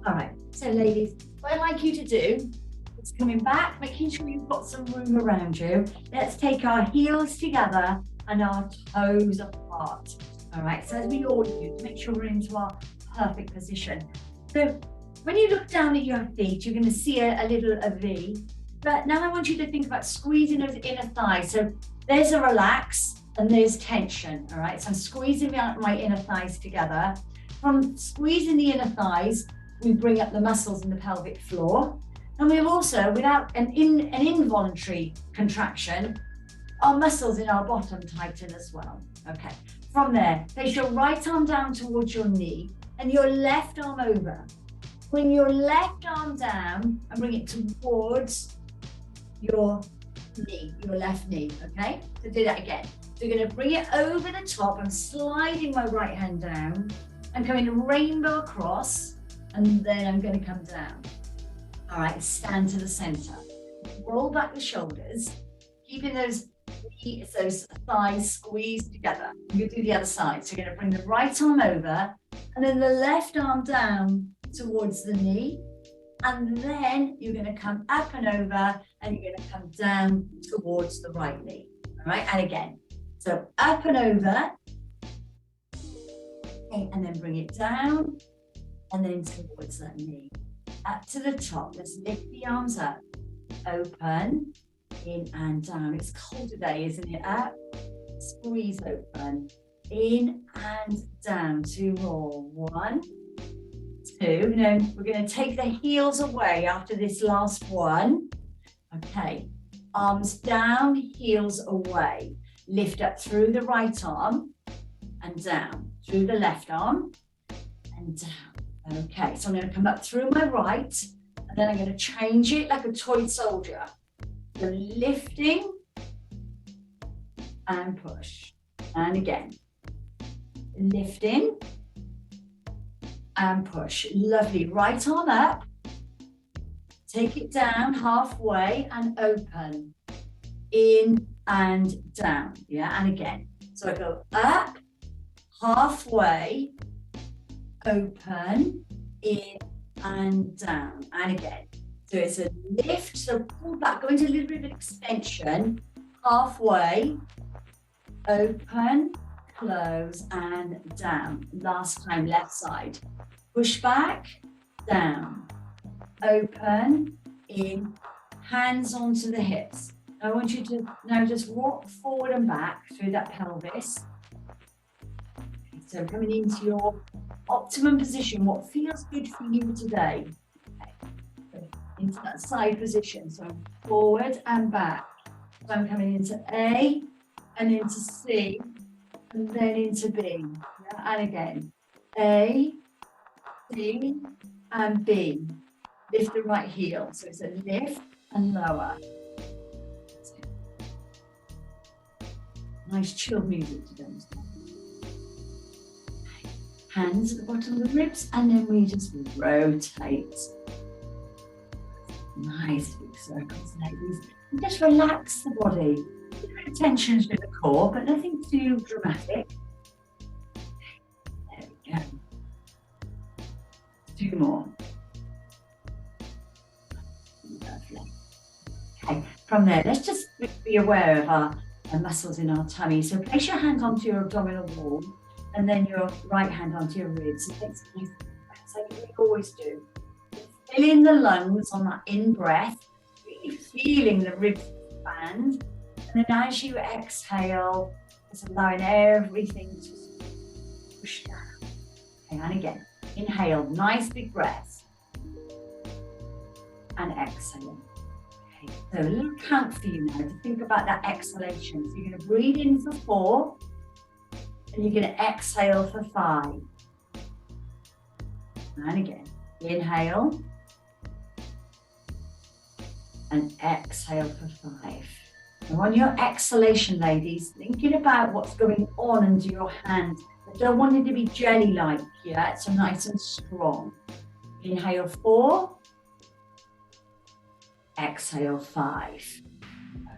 All right, so ladies, what I'd like you to do is coming back, making sure you've got some room around you. Let's take our heels together and our toes apart. All right, so as we all do, to make sure we're into our perfect position. So when you look down at your feet, you're going to see a little V. But now I want you to think about squeezing those inner thighs. So there's a relax and there's tension. All right, so I'm squeezing my inner thighs together. From squeezing the inner thighs, we bring up the muscles in the pelvic floor. And we've also, without an involuntary contraction, our muscles in our bottom tighten as well. Okay, from there, place your right arm down towards your knee and your left arm over. Bring your left arm down and bring it towards your knee, your left knee, okay? So do that again. So you're gonna bring it over the top. I'm sliding my right hand down. I'm coming rainbow across, and then I'm gonna come down. All right, stand to the center. Roll back the shoulders, keeping those thighs squeezed together. You're gonna do the other side. So you're gonna bring the right arm over, and then the left arm down towards the knee. And then you're going to come up and over, and you're going to come down towards the right knee. All right, and again. So up and over, okay, and then bring it down, and then towards that knee. Up to the top. Let's lift the arms up. Open, in and down. It's cold today, isn't it? Up, squeeze open, in and down. 2 more. 1, 2. Now we're going to take the heels away after this last one. Okay, arms down, heels away. Lift up through the right arm and down, through the left arm and down. Okay, so I'm going to come up through my right, and then I'm going to change it like a toy soldier. So lifting and push. And again, lifting and push. Lovely. Right arm up. Take it down halfway and open. In and down. Yeah, and again. So I go up, halfway, open, in and down. And again. So it's a lift. So pull back, go into a little bit of extension. Halfway, open, close and down. Last time, left side. Push back, down, open, in, hands onto the hips. I want you to now just walk forward and back through that pelvis. So coming into your optimum position, what feels good for you today. Okay. Into that side position. So I'm forward and back. So I'm coming into A and into C and then into B. Yeah? And again, A, C and B. Lift the right heel. So it's a lift and lower. Nice chill music today. Hands at the bottom of the ribs, and then we just rotate. Nice big circles, ladies. And just relax the body. A bit of tension to the core, but nothing too dramatic. There we go. 2 more. Lovely. Okay, from there, let's just be aware of our muscles in our tummy. So place your hand onto your abdominal wall and then your right hand onto your ribs. And take some nice breaths like we always do. Fill in the lungs on that in breath, really feeling the ribs expand. And then as you exhale, just allowing everything to push down. Okay, and again, inhale, nice big breaths. And exhale. Okay, so a little count for you now to think about that exhalation. So you're going to breathe in for 4, and you're going to exhale for 5. And again, inhale, and exhale for 5. Now on your exhalation, ladies, thinking about what's going on under your hand. I don't want it to be jelly-like yet, so nice and strong. Inhale 4. Exhale 5.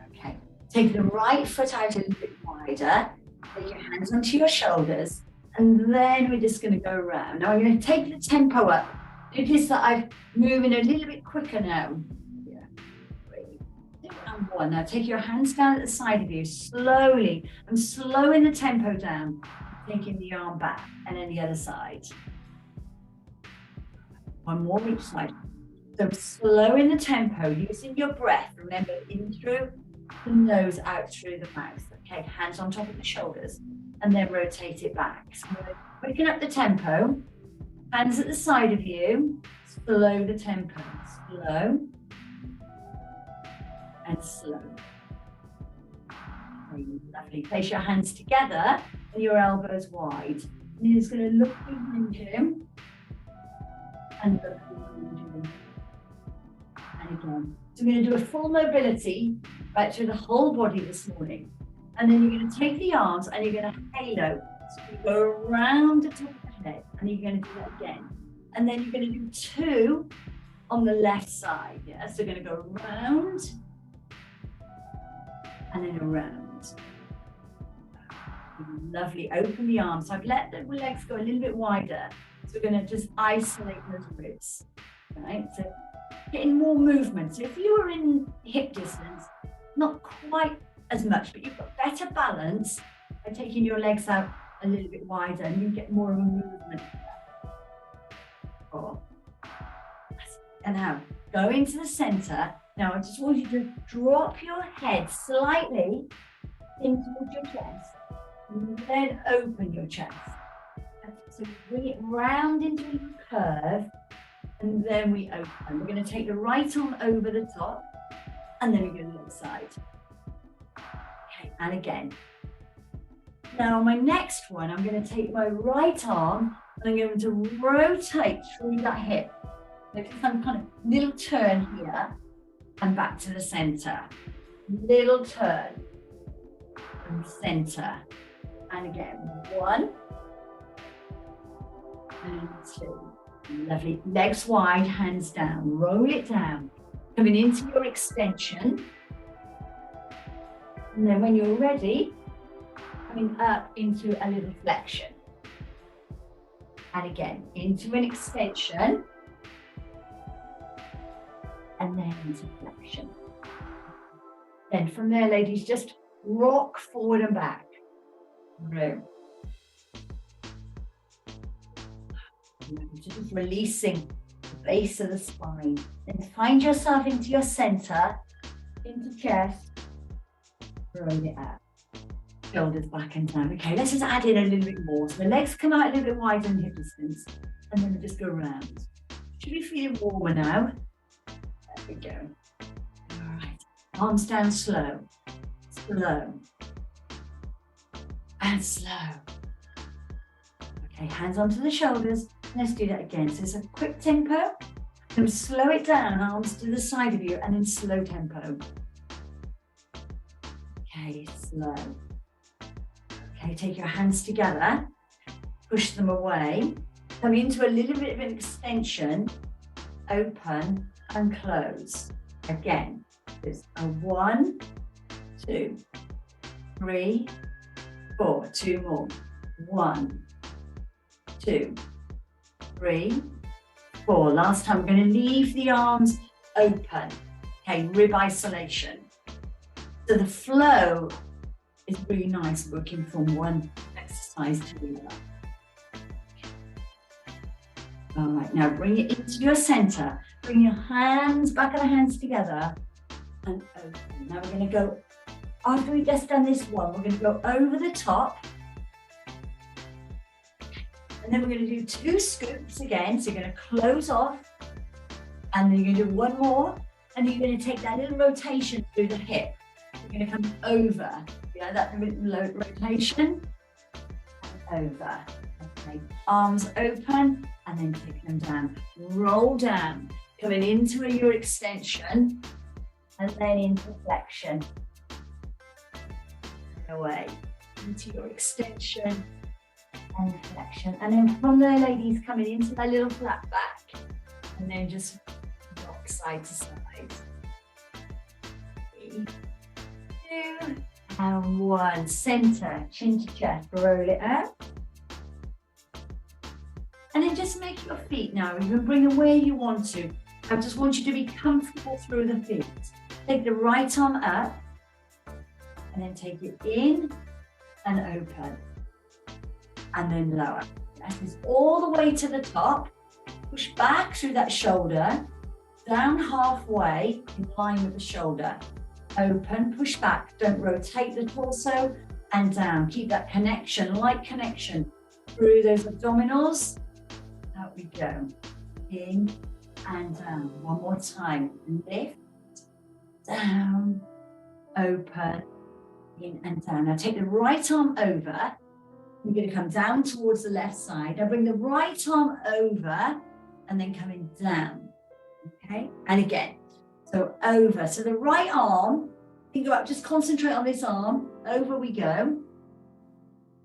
Okay, take the right foot out a little bit wider, take your hands onto your shoulders, and then we're just going to go around. Now I'm going to take the tempo up Notice that I'm moving a little bit quicker now. Yeah. 3, 2, and 1. Now take your hands down at the side of you slowly. I'm slowing the tempo down, taking the arm back, and then the other side. One more each side. So slowing the tempo, using your breath. Remember, in through the nose, out through the mouth. Okay, hands on top of the shoulders, and then rotate it back. So I'm going to quicken up the tempo. Hands at the side of you. Slow the tempo. Slow and slow. Lovely. Place your hands together and your elbows wide. And you're just going to look behind you and look behind you. And again. So we're going to do a full mobility right through the whole body this morning. And then you're going to take the arms and you're going to halo. So you go around the top of the head and you're going to do that again. And then you're going to do 2 on the left side. Yeah, so you're going to go around and then around. Lovely. Open the arms. So I've let the legs go a little bit wider. So we're going to just isolate those ribs. Right? So getting more movement. So if you were in hip distance, not quite as much, but you've got better balance by taking your legs out a little bit wider and you get more of a movement. 4. And now go into the center. Now I just want you to drop your head slightly into your chest and then open your chest. So bring it round into a curve and then we open. We're going to take the right arm over the top and then we go to the other side. Okay, and again. Now on my next one, I'm going to take my right arm and I'm going to rotate through that hip. Notice some kind of little turn here and back to the center. Little turn and center. And again, 1 and 2. Lovely. Legs wide, hands down. Roll it down. Coming into your extension. And then when you're ready, coming up into a little flexion. And again, into an extension. And then into flexion. Then from there, ladies, just rock forward and back. Through. Just releasing the base of the spine. Then find yourself into your center, into chest. Roll it out. Shoulders back and down. Okay, let's just add in a little bit more. So the legs come out a little bit wider in hip distance. And then we just go around. Should be feeling warmer now. There we go. All right. Arms down slow. Slow. And slow. Okay, hands onto the shoulders. Let's do that again. So it's a quick tempo. Then slow it down, arms to the side of you, and then slow tempo. Okay, slow. Okay, take your hands together. Push them away. Come into a little bit of an extension. Open and close. Again, there's a 1, 2, 3, 4. 2 more. 1, 2, 3, 4. Last time, we're going to leave the arms open. Okay, rib isolation. So the flow is really nice, working from one exercise to the other. All right, now bring it into your center. Bring your hands, back of the hands together and open. Now we're going to go, after we've just done this one, we're going to go over the top. And then we're going to do 2 scoops again. So you're going to close off. And then you're going to do 1 more. And you're going to take that little rotation through the hip. You're going to come over. Yeah, that little rotation. And over. Okay. Arms open. And then take them down. Roll down. Coming into your extension. And then into flexion. Away. Into your extension. And flexion. And then from there, ladies, coming into that little flat back. And then just rock side to side. 3, 2, and 1. Center, chin to chest. Roll it out. And then just make your feet now. You can bring them where you want to. I just want you to be comfortable through the feet. Take the right arm up and then take it in and open and then lower. That is all the way to the top. Push back through that shoulder, down halfway in line with the shoulder. Open, push back, don't rotate the torso, and down. Keep that connection, light connection through those abdominals. Out we go. In and down. One more time. Lift, down, open, in and down. Now take the right arm over. You're going to come down towards the left side. Now bring the right arm over and then coming down. Okay? And again. So over. So the right arm, you go up, just concentrate on this arm. Over we go.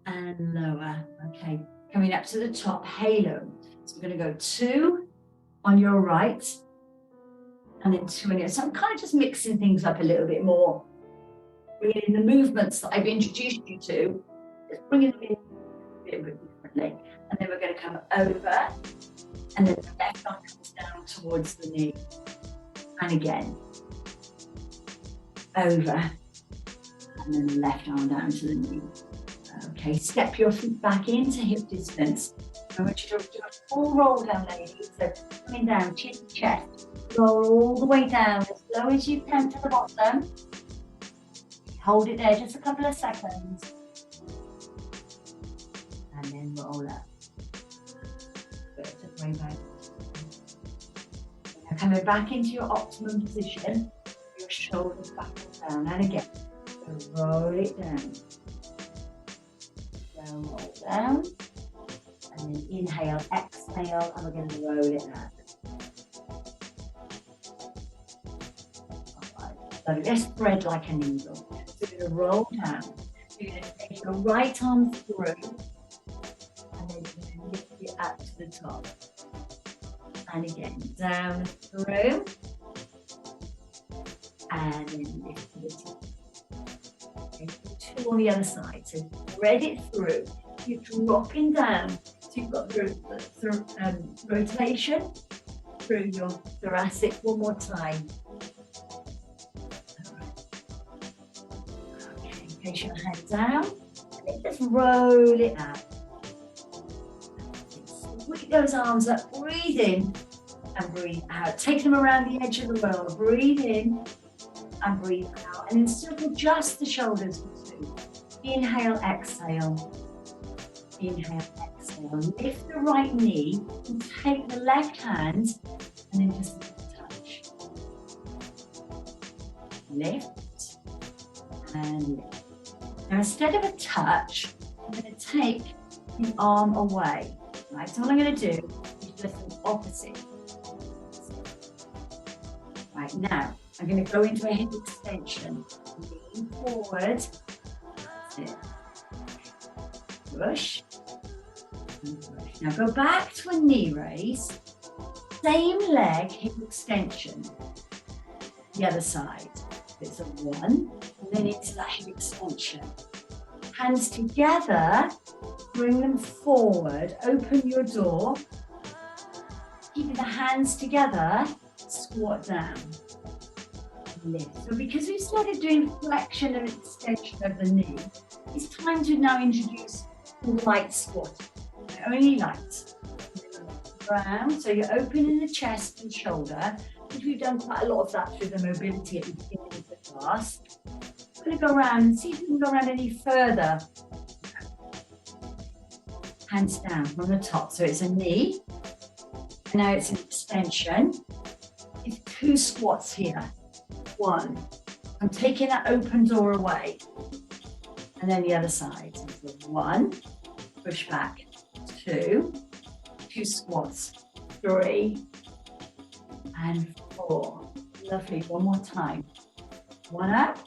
And lower. Okay. Coming up to the top, halo. So we're going to go 2 on your right. And then 2 on your. So I'm kind of just mixing things up a little bit more. Bringing in the movements that I've introduced you to. Just bringing them in a bit differently. And then we're going to come over. And then the left arm comes down towards the knee. And again. Over. And then the left arm down to the knee. Okay, step your feet back into hip distance. I want you to do a full roll down, ladies. So coming down, chin to chest. Roll all the way down as low as you can to the bottom. Hold it there just a couple of seconds. And then roll up. Way back. Now coming back into your optimum position. Your shoulders back and down. And again. So roll it down. Roll down. And then inhale, exhale, and we're going to roll it out. All right. So let's thread like a needle. So we're going to roll down. You're going to take your right arm through. And then you're going to lift it up to the top. And again, down through. And then lift to the top. Okay, 2 on the other side. So thread it through. You're dropping down. So you've got the rotation through your thoracic. One more time. Okay, place your hand down. And then just roll it out. Sweep those arms up. Breathe in and breathe out. Take them around the edge of the world. Breathe in and breathe out. And then circle just the shoulders for 2. Inhale, exhale. Inhale, exhale. Lift the right knee and take the left hand and then just touch. Lift and lift. Now instead of a touch, I'm going to take the arm away. Right, so all I'm going to do is just an opposite. Right, now I'm going to go into a hip extension. Lean forward. That's it. Push. Now go back to a knee raise. Same leg, hip extension. The other side. It's a 1, and then into that hip extension. Hands together. Bring them forward. Open your door. Keeping the hands together. Squat down. Lift. So because we started doing flexion and extension of the knee, it's time to now introduce light squat. Only light. Ground. So you're opening the chest and shoulder, which we've done quite a lot of that through the mobility at the beginning of the class. I'm going to go around and see if we can go around any further. Hands down from the top. So it's a knee. Now it's an extension. It's 2 squats here. 1. I'm taking that open door away. And then the other side. So 1. Push back. 2. 2 squats. 3. And 4. Lovely. One more time. 1 up.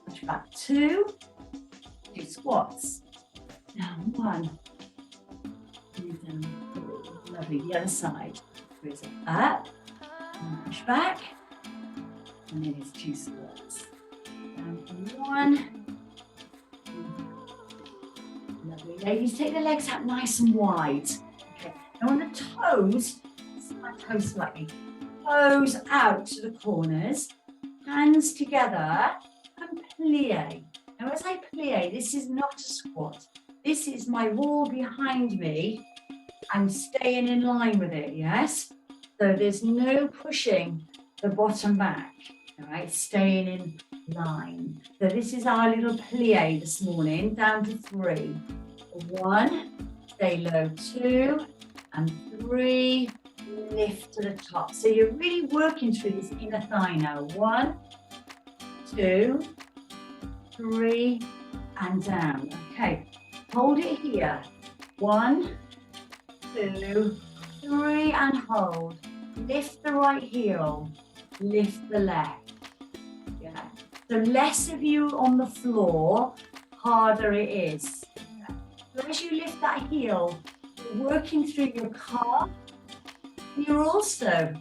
Push back. 2. 2 squats. Down. 1. And down. 3. Lovely. The other side. Goes up. And push back. And then it's 2 squats. Down. 1. Lovely. Ladies, take the legs out nice and wide. Okay. toes, my toes slightly, toes out to the corners, hands together, and plie. Now as I plie, this is not a squat. This is my wall behind me. I'm staying in line with it, yes? So there's no pushing the bottom back, all right? Staying in line. So this is our little plie this morning, down to 3. 1, stay low, 2, and 3, lift to the top. So you're really working through this inner thigh now. 1, 2, 3, and down. Okay, hold it here. 1, 2, 3, and hold. Lift the right heel, lift the left. Yeah. So less of you on the floor, harder it is. Yeah. So as you lift that heel, you're working through your calf. You're also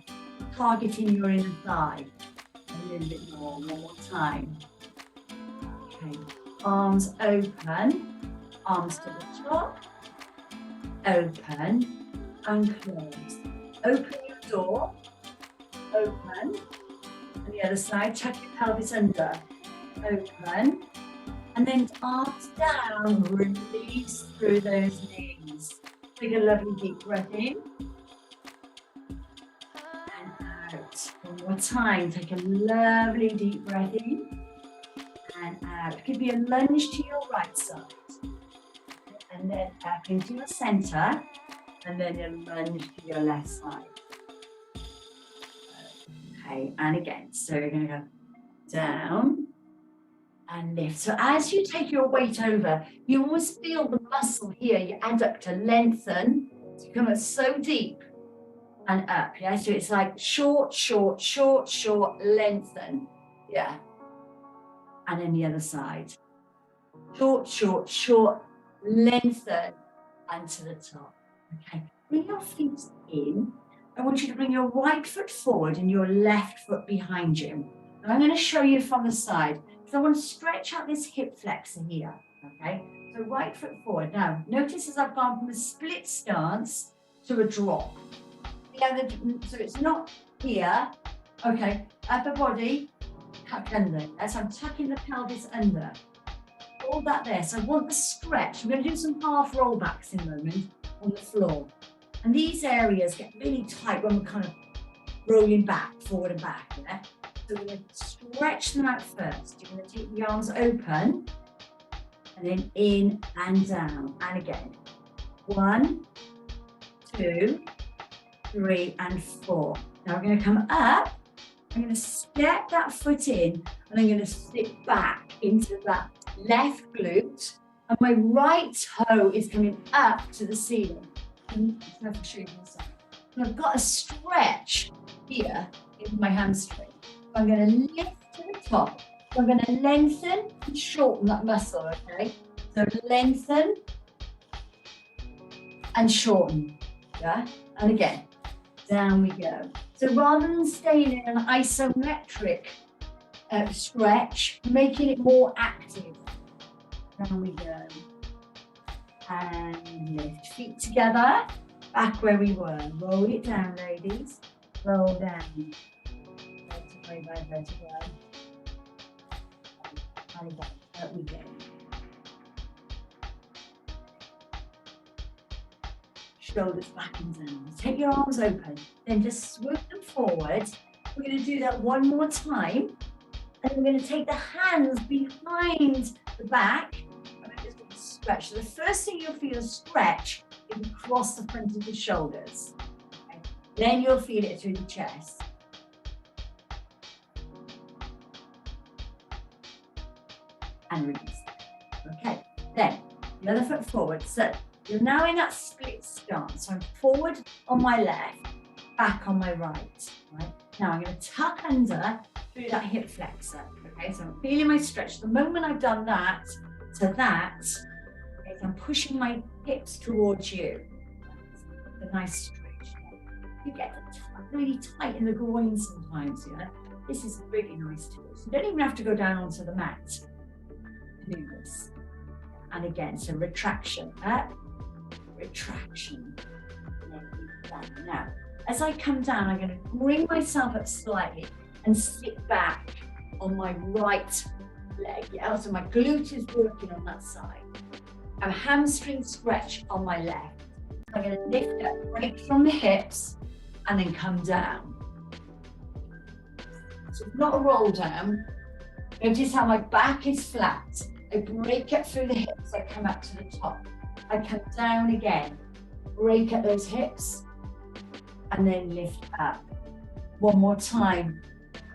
targeting your inner thigh. A little bit more, one more time. Okay, arms open, arms to the top, open and close. Open your door, open, and the other side, tuck your pelvis under, open, and then arms down, release through those knees. Take a lovely deep breath in, and out. One more time, take a lovely deep breath in, and out. It could be a lunge to your right side, and then back into your center, and then a lunge to your left side. Okay, and again, so you're going to go down and lift. So as you take your weight over, you always feel the muscle here, your adductor lengthen, so you come up so deep and up, yeah? So it's like short, short, short, short, lengthen, yeah? And then the other side. Short, short, short, lengthen, and to the top. Okay, bring your feet in. I want you to bring your right foot forward and your left foot behind you. And I'm going to show you from the side. So I want to stretch out this hip flexor here. Okay, so right foot forward. Now, notice as I've gone from a split stance to a drop. Yeah, so it's not here. Okay, upper body, tuck under. As I'm tucking the pelvis under. All that there. So I want the stretch. I'm going to do some half rollbacks in a moment on the floor. And these areas get really tight when we're kind of rolling back, forward and back. Yeah? So we're going to stretch them out first. You're going to take the arms open and then in and down. And again. 1, 2, 3, and 4. Now we're going to come up. I'm going to step that foot in and I'm going to slip back into that left glute. And my right toe is coming up to the ceiling. And I've got a stretch here in my hamstring. I'm going to lift to the top. So I'm going to lengthen and shorten that muscle, okay? So lengthen and shorten, yeah? And again, down we go. So rather than staying in an isometric stretch, making it more active. Down we go. And lift, feet together, back where we were. Roll it down, ladies. Roll down. Vertebrae by vertebrae. And again, up we go. Shoulders back and down. Take your arms open, then just swoop them forward. We're going to do that one more time. And we're going to take the hands behind the back. Stretch. So the first thing you'll feel a stretch is across the front of the shoulders. Okay. Then you'll feel it through the chest. And release. Okay, then the other foot forward. So you're now in that split stance. So I'm forward on my left, back on my right. Right? Now I'm going to tuck under through that hip flexor. Okay, so I'm feeling my stretch. The moment I've done that to that, I'm pushing my hips towards you. A nice stretch. You get really tight in the groin sometimes, yeah? This is really nice too. So you don't even have to go down onto the mat to do this. And again, so retraction, up, retraction. And then we Down. Now, as I come down, I'm going to bring myself up slightly and sit back on my right leg. Yeah, so my glute is working on that side. I have a hamstring stretch on my left. I'm going to lift up, break from the hips, and then come down. So it's not a roll down. Notice how my back is flat. I break up through the hips, I come up to the top. I come down again, break at those hips, and then lift up. One more time.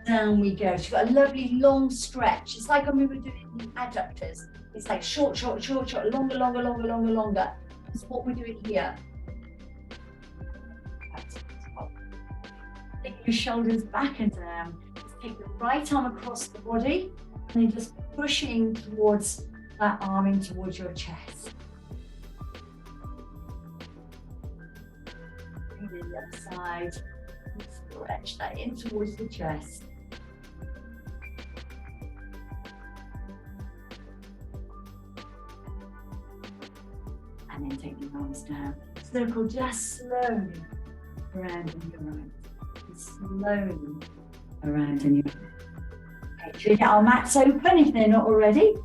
Down we go. She's got a lovely long stretch. It's like when we were doing the adductors. It's like short, short, short, short, longer, longer, longer, longer, longer. That's what we're doing here. Take your shoulders back and down. Just take the right arm across the body and then just pushing towards that arm in towards your chest. And then the other side. Stretch that in towards the chest. And then take your arms down. Circle just slowly around in your right. Slowly around in your right. Okay, should we get our mats open if they're not already?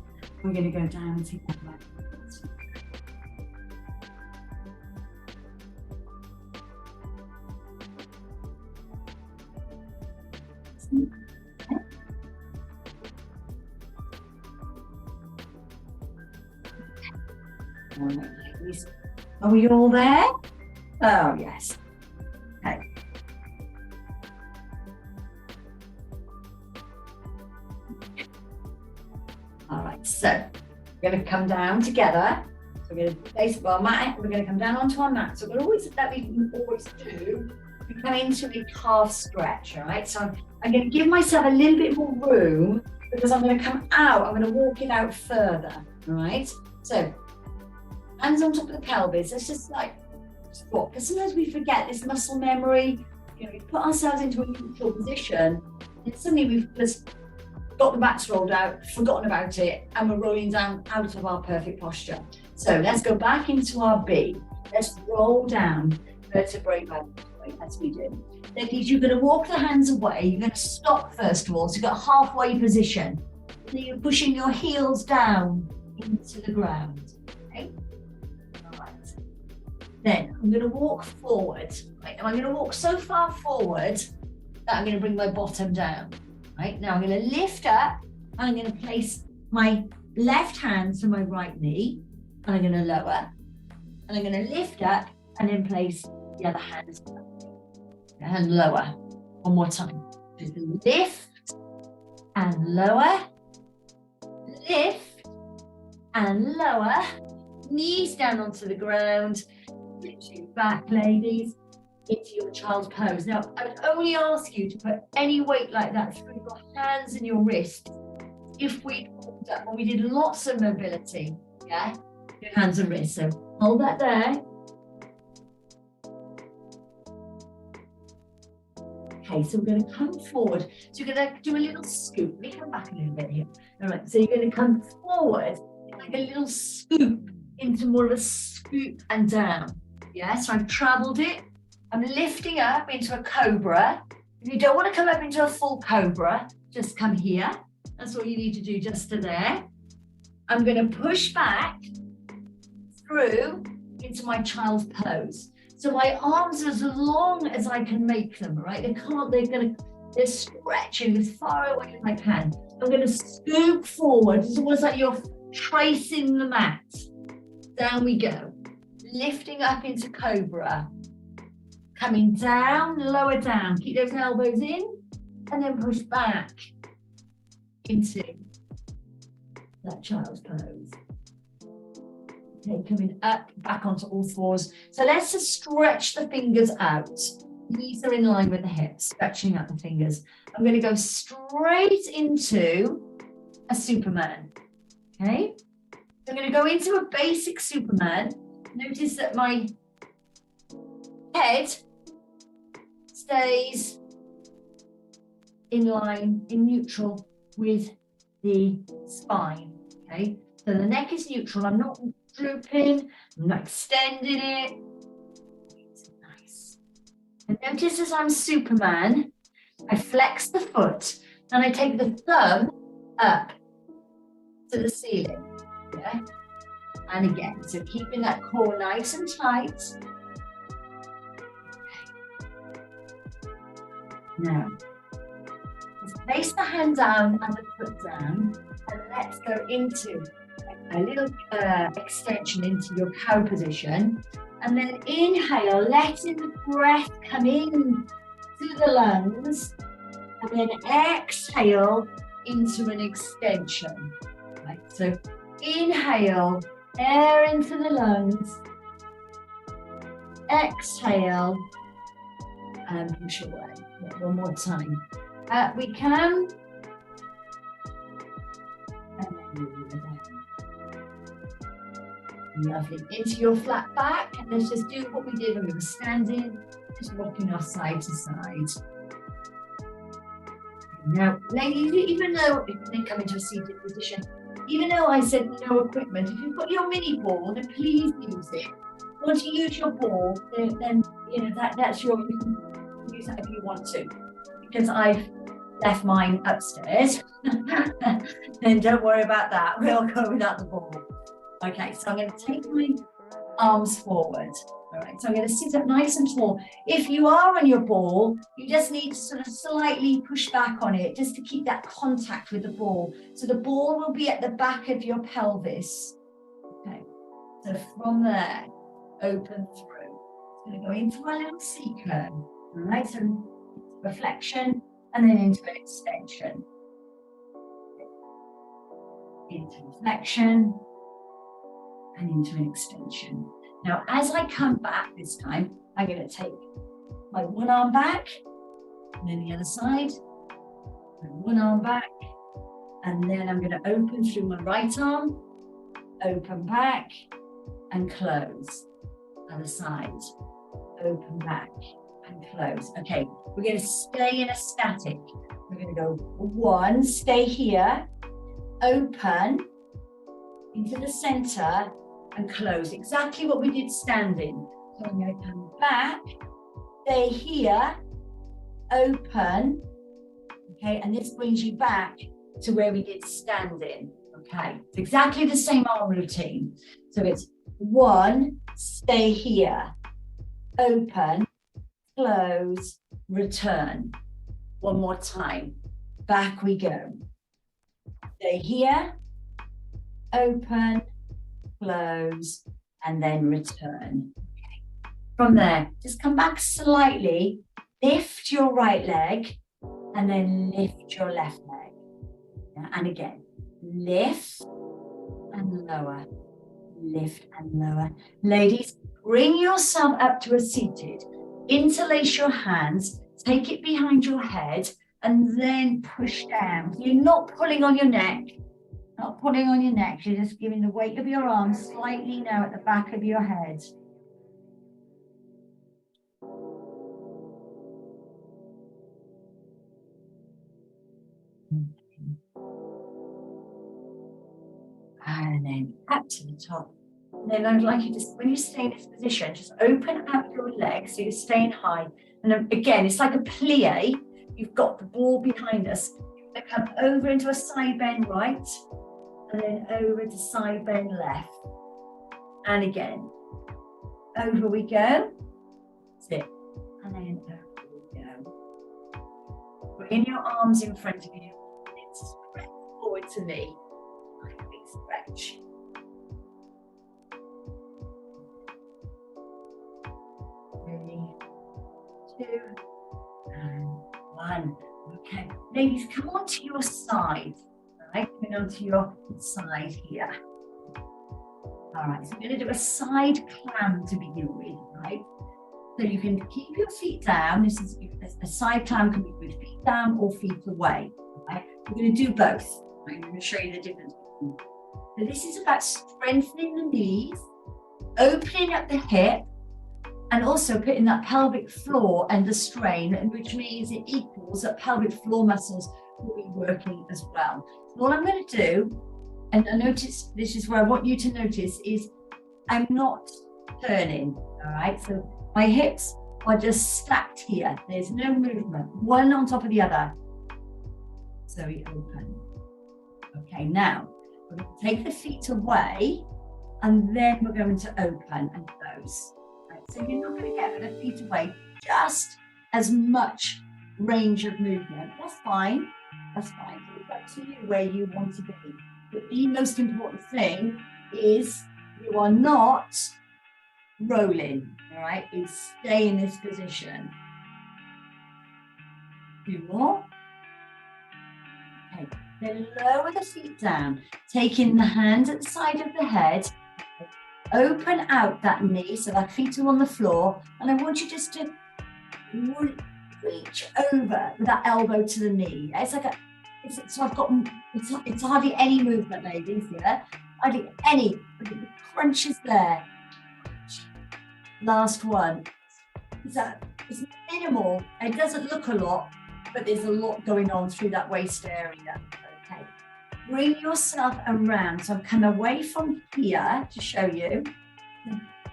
We're going to go down together. Are we all there? Oh, yes. Okay. All right, so we're going to come down together. So we're going to place our mat. We're going to come down onto our mat. So we're always, that we always do, we come into a calf stretch, all right? So I'm going to give myself a little bit more room because I'm going to come out. I'm going to walk it out further, all right? So hands on top of the pelvis. Let's just like squat. Because sometimes we forget this muscle memory. You know, we put ourselves into a neutral position, and suddenly we've just got the backs rolled out, forgotten about it, and we're rolling down out of our perfect posture. So let's go back into our B. Let's roll down vertebrae by vertebrae as we do. That means you're going to walk the hands away. You're going to stop first of all. So you've got a halfway position. Then you're pushing your heels down into the ground. Okay. Then I'm going to walk forward, right? And I'm going to walk so far forward that I'm going to bring my bottom down, right? Now I'm going to lift up and I'm going to place my left hand to my right knee and I'm going to lower and I'm going to lift up and then place the other hand and lower. One more time. Just lift and lower, lift and lower, knees down onto the ground. Lift you back, ladies, into your child's pose. Now, I would only ask you to put any weight like that through your hands and your wrists if we walked up or we did lots of mobility, yeah? Your hands and wrists. So hold that there. Okay, so we're going to come forward. So you're going to do a little scoop. Let me come back a little bit here. All right, so you're going to come forward like a little scoop into more of a scoop and down. Yeah, so I've traveled it. I'm lifting up into a cobra. If you don't want to come up into a full cobra, just come here. That's what you need to do, just to there. I'm going to push back through into my child's pose. So my arms are as long as I can make them, right? They're stretching as far away as I can. I'm going to scoop forward. It's almost like you're tracing the mat. Down we go. Lifting up into cobra. Coming down, lower down. Keep those elbows in and then push back into that child's pose. Okay, coming up, back onto all fours. So let's just stretch the fingers out. Knees are in line with the hips, stretching out the fingers. I'm going to go straight into a Superman. Okay? I'm going to go into a basic Superman. Notice that my head stays in line, in neutral with the spine. Okay? So the neck is neutral. I'm not drooping, I'm not extending it. It's nice. And notice as I'm Superman, I flex the foot and I take the thumb up to the ceiling. Yeah? And again, so keeping that core nice and tight. Now, let's place the hand down and the foot down, and let's go into a little extension into your cow position. And then inhale, letting the breath come in to the lungs, and then exhale into an extension. Right, so inhale, air into the lungs, exhale, and push away. One more time. We can. And then move it down. Lovely. Into your flat back. And let's just do what we did when we were standing, just rocking off side to side. Now, ladies, even though, if you come into a seated position, even though I said no equipment, if you've got your mini ball, then please use it. Once you use your ball, then you know that's your, you can use that if you want to. Because I've left mine upstairs, then don't worry about that. We'll go without the ball. Okay, so I'm going to take my arms forward. All right, so I'm going to sit up nice and tall. If you are on your ball, you just need to sort of slightly push back on it just to keep that contact with the ball. So the ball will be at the back of your pelvis. Okay, so from there, open through. It's going to go into our little C curve. All right, so reflection and then into an extension. Into reflection and into an extension. Now, as I come back this time, I'm going to take my one arm back, and then the other side, and one arm back, and then I'm going to open through my right arm, open back, and close. Other side, open back, and close. Okay, we're going to stay in a static. We're going to go one, stay here, open, into the center, and close. Exactly what we did standing. So I'm going to come back, stay here, open, okay, and this brings you back to where we did standing, okay. It's exactly the same arm routine. So it's one, stay here, open, close, return. One more time. Back we go. Stay here, open, close, and then return. Okay. From there, just come back slightly, lift your right leg, and then lift your left leg. Yeah, and again, lift and lower, lift and lower. Ladies, bring yourself up to a seated. Interlace your hands, take it behind your head, and then push down. So you're not pulling on your neck, not pulling on your neck. You're just giving the weight of your arms slightly now at the back of your head. And then up to the top. And then I'd like you to, when you stay in this position, just open out your legs so you're staying high. And then again, it's like a plie. You've got the ball behind us. You're going to come over into a side bend right, and then over to side bend left. And again, over we go. That's it. And then over we go. Bring your arms in front of you. And stretch forward to me. Like a big stretch. Two and one. Okay, ladies, come onto your side. All right, coming onto your side here. All right, so we're going to do a side clam to begin with, right? So you can keep your feet down. This is a side clam can be with feet down or feet away. Right? We're going to do both. I'm going to show you the difference. So this is about strengthening the knees, opening up the hip, and also putting that pelvic floor and the strain, which means it equals that pelvic floor muscles will be working as well. So what I'm going to do, and I notice, this is where I want you to notice, is I'm not turning, all right? So my hips are just stacked here. There's no movement, one on top of the other. So we open. Okay, now we're going to take the feet away and then we're going to open and close. Right, so you're not going to get the feet away just as much range of movement. That's fine. That's fine. It's up to you where you want to be. But the most important thing is you are not rolling, all right? You stay in this position. 2 more. Okay, then lower the feet down, taking the hand at the side of the head, open out that knee so that feet are on the floor, and I want you just to reach over with that elbow to the knee. It's like it's hardly any movement, ladies, yeah? Hardly any, but the crunch is there. Last one. It's minimal. It doesn't look a lot, but there's a lot going on through that waist area. Okay. Bring yourself around. So come away from here to show you.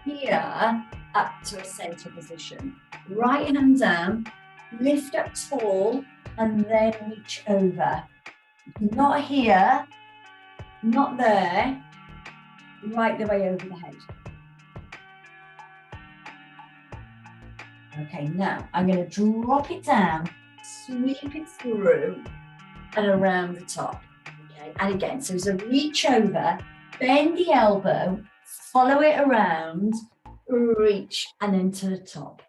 Here up to a center position. Right hand down, lift up tall, and then reach over. Not here, not there, right the way over the head. Okay, now I'm going to drop it down, sweep it through and around the top. Okay, and again, so it's a reach over, bend the elbow, follow it around, reach, and then to the top.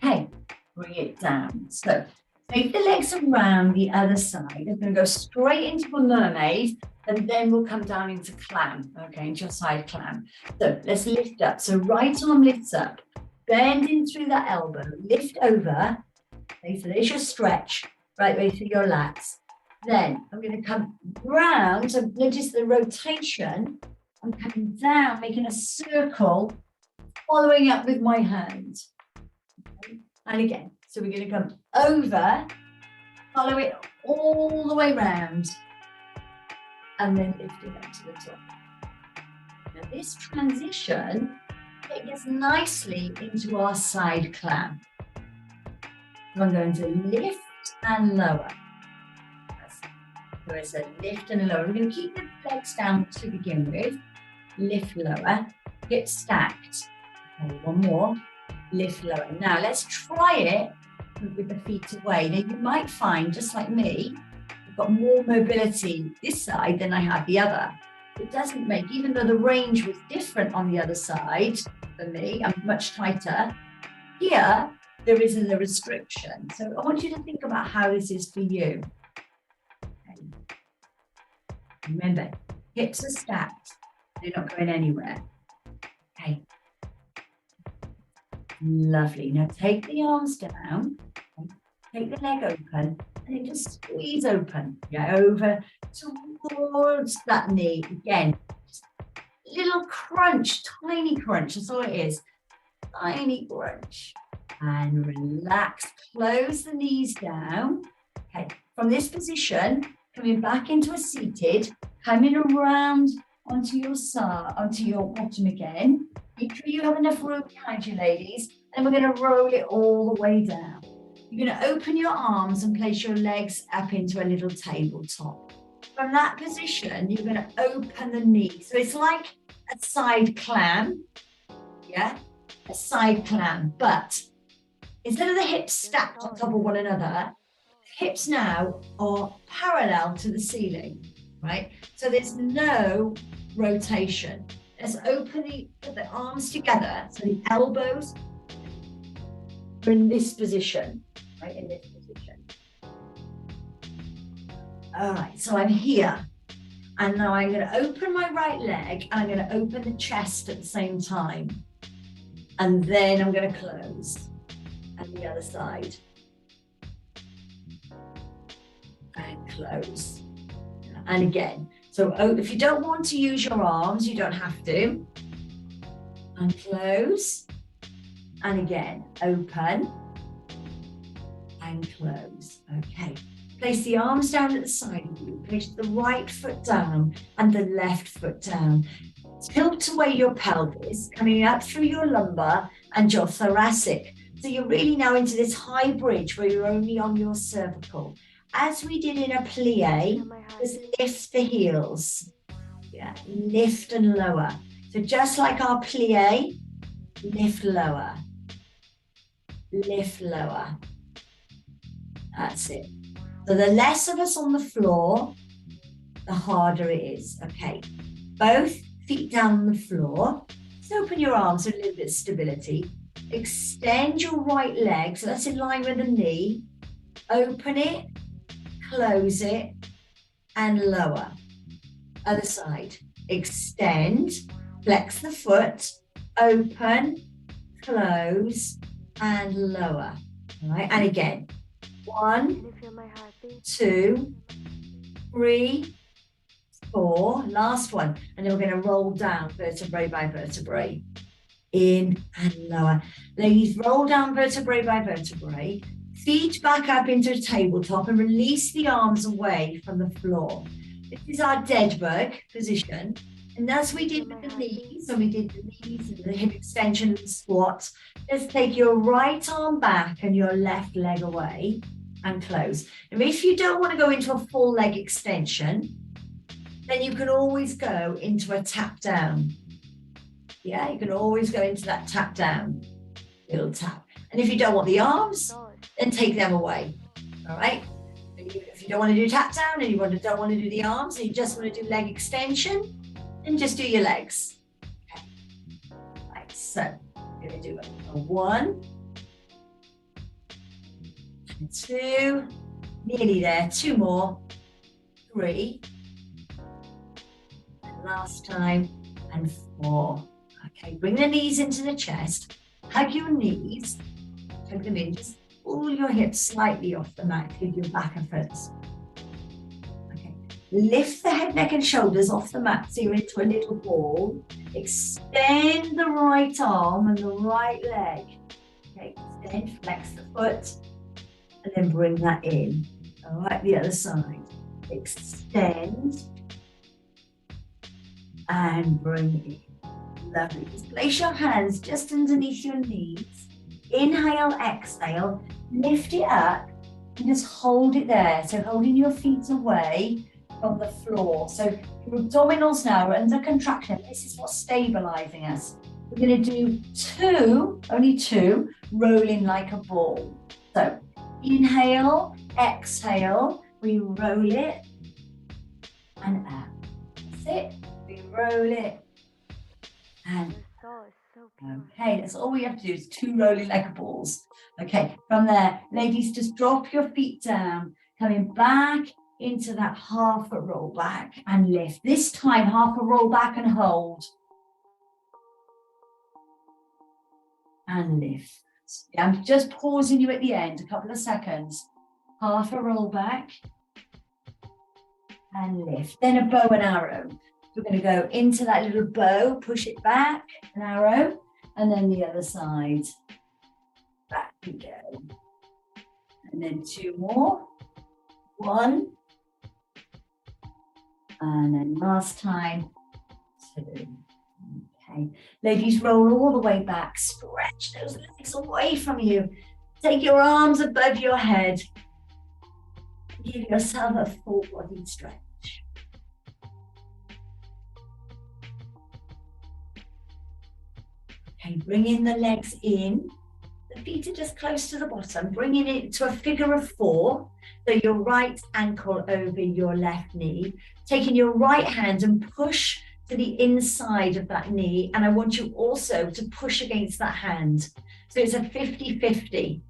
Okay, bring it down. So take the legs around the other side. I'm going to go straight into a mermaid and then we'll come down into clam, okay, into your side clam. So let's lift up. So right arm lifts up, bending through that elbow, lift over. Okay, so there's your stretch, right way through your lats. Then I'm going to come round, so notice the rotation. I'm coming down, making a circle, following up with my hand. Okay. And again, so we're going to come over, follow it all the way round, and then lift it up to the top. Now this transition takes us nicely into our side clam. So I'm going to lift and lower. So it's a lift and a lower. We're going to keep the legs down to begin with. Lift, lower, hips stacked. Okay, one more. Lift, lower. Now let's try it with the feet away. Now you might find, just like me, I've got more mobility this side than I have the other. It doesn't make, even though the range was different on the other side for me, I'm much tighter. Here, there isn't a restriction. So I want you to think about how this is for you. Okay. Remember, hips are stacked. They're not going anywhere. Okay. Lovely. Now take the arms down, take the leg open, and then just squeeze open. Yeah, over towards that knee. Again, just little crunch, tiny crunch. That's all it is. Tiny crunch. And relax. Close the knees down. Okay. From this position, coming back into a seated, coming around onto your side, onto your bottom again. Make sure you have enough room behind you, ladies. And we're going to roll it all the way down. You're going to open your arms and place your legs up into a little tabletop. From that position, you're going to open the knee. So it's like a side clam. Yeah, a side clam. But instead of the hips stacked on top of one another, hips now are parallel to the ceiling, right? So there's no rotation. Let's open the arms together. So the elbows are in this position, right? In this position. All right, so I'm here. And now I'm going to open my right leg and I'm going to open the chest at the same time. And then I'm going to close. And the other side. And close. And again. So if you don't want to use your arms, you don't have to. And close. And again, open. And close. Okay. Place the arms down at the side of you. Place the right foot down and the left foot down. Tilt away your pelvis, coming up through your lumbar and your thoracic. So you're really now into this high bridge where you're only on your cervical. As we did in a plie, just lift the heels. Yeah, lift and lower. So just like our plie, lift lower. Lift lower. That's it. So the less of us on the floor, the harder it is. Okay, both feet down on the floor. Just open your arms for a little bit of stability. Extend your right leg, so that's in line with the knee. Open it, close it, and lower. Other side. Extend, flex the foot, open, close, and lower. All right, and again. 1, 2, 3, 4. Last one. And then we're going to roll down vertebrae by vertebrae. In and lower. Ladies, roll down vertebrae by vertebrae. Feet back up into a tabletop and release the arms away from the floor. This is our dead bug position. And as we did with the knees, so we did the knees and the hip extension and squat, just take your right arm back and your left leg away and close. And if you don't want to go into a full leg extension, then you can always go into a tap down. Yeah, you can always go into that tap down, little tap. And if you don't want the arms, then take them away. All right. If you don't want to do tap down and you don't want to do the arms and you just want to do leg extension, then just do your legs. Okay. Right. So we're going to do a 1, 2, nearly there. 2 more. 3. And last time. And 4. Okay, bring the knees into the chest, hug your knees, hug them in, just pull your hips slightly off the mat, give your back a first. Okay, lift the head, neck and shoulders off the mat so you're into a little ball. Extend the right arm and the right leg. Okay, extend, flex the foot, and then bring that in. All right, the other side. Extend and bring in. Lovely. Just place your hands just underneath your knees. Inhale, exhale, lift it up and just hold it there. So holding your feet away from the floor. So your abdominals now are under contraction. This is what's stabilizing us. We're going to do 2, only 2, rolling like a ball. So inhale, exhale, we roll it and up. That's it. We roll it. And okay, that's all we have to do is 2 rolling like balls. Okay, from there, ladies, just drop your feet down, coming back into that half a roll back and lift. This time, half a roll back and hold. And lift. I'm just pausing you at the end, a couple of seconds. Half a roll back and lift. Then a bow and arrow. We're going to go into that little bow, push it back, an arrow, and then the other side. Back we go. And then 2 more. 1. And then last time, 2. Okay. Ladies, roll all the way back. Stretch those legs away from you. Take your arms above your head. Give yourself a full body stretch. Okay, bringing the legs in. The feet are just close to the bottom, bringing it to a figure of 4. So your right ankle over your left knee. Taking your right hand and push to the inside of that knee. And I want you also to push against that hand. So it's a 50-50.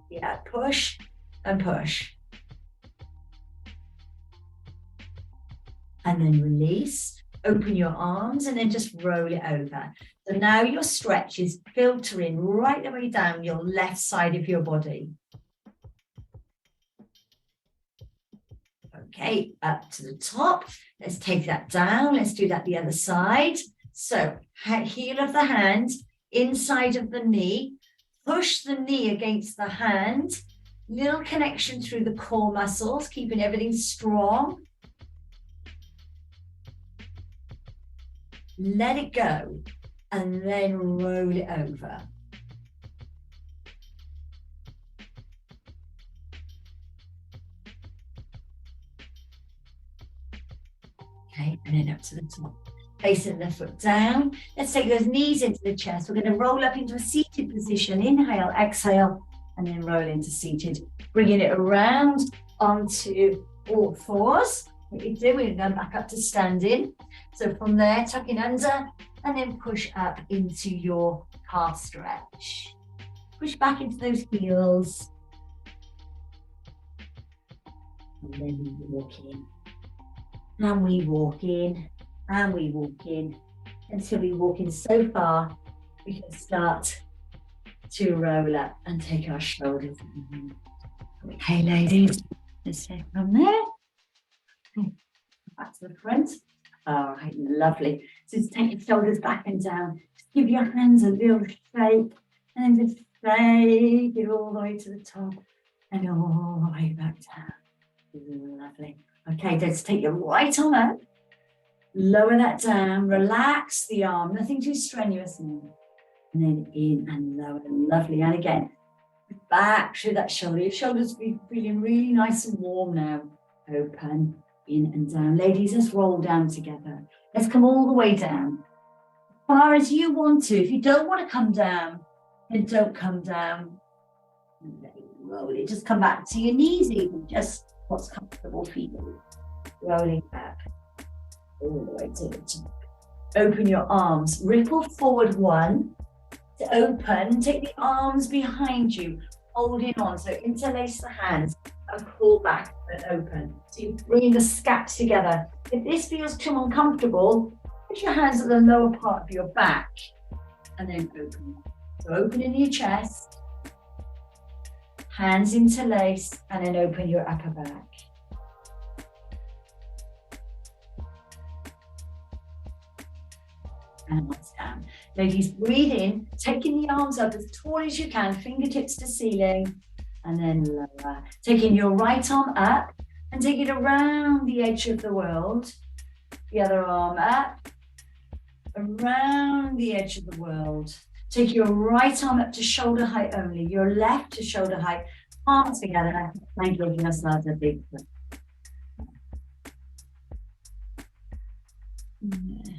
Yeah, push and push. And then release. Open your arms and then just roll it over. So now your stretch is filtering right the way down your left side of your body. Okay, up to the top. Let's take that down. Let's do that the other side. So heel of the hand, inside of the knee. Push the knee against the hand. Little connection through the core muscles, keeping everything strong. let it go, and then roll it over. Okay, and then up to the top. Placing the foot down. Let's take those knees into the chest. We're going to roll up into a seated position. Inhale, exhale, and then roll into seated. Bringing it around onto all fours. What you do, we're going back up to standing. So from there, tucking under, and then push up into your calf stretch. Push back into those heels. And then we walk in. And we walk in. And we walk in until we walk in so far, we can start to roll up and take our shoulders. Okay, ladies, let's take from there. Back to the front. All right, lovely. So just take your shoulders back and down. Just give your hands a little shake, and then just shake it all the way to the top and all the way back down. Lovely. Okay, let's take your right arm up. Lower that down, relax the arm, nothing too strenuous. And then in and lower, lovely. And again, back through that shoulder. Your shoulders be feeling really nice and warm now. Open, in and down. Ladies, let's roll down together. Let's come all the way down. As far as you want to. If you don't want to come down, then don't come down. Roll it. Just come back to your knees even. Just what's comfortable for you. Rolling back. All the way to the top. Open your arms. Ripple forward one. To open, take the arms behind you, holding on. So interlace the hands and pull back and open. So you bring the scaps together. If this feels too uncomfortable, put your hands at the lower part of your back and then open. So open in your chest, hands interlace, and then open your upper back. And once down. Ladies, breathe in, taking the arms up as tall as you can, fingertips to ceiling, and then lower. Taking your right arm up and take it around the edge of the world. The other arm up, around the edge of the world. Take your right arm up to shoulder height only, your left to shoulder height, palms together, and give yourself a big breath. Yeah.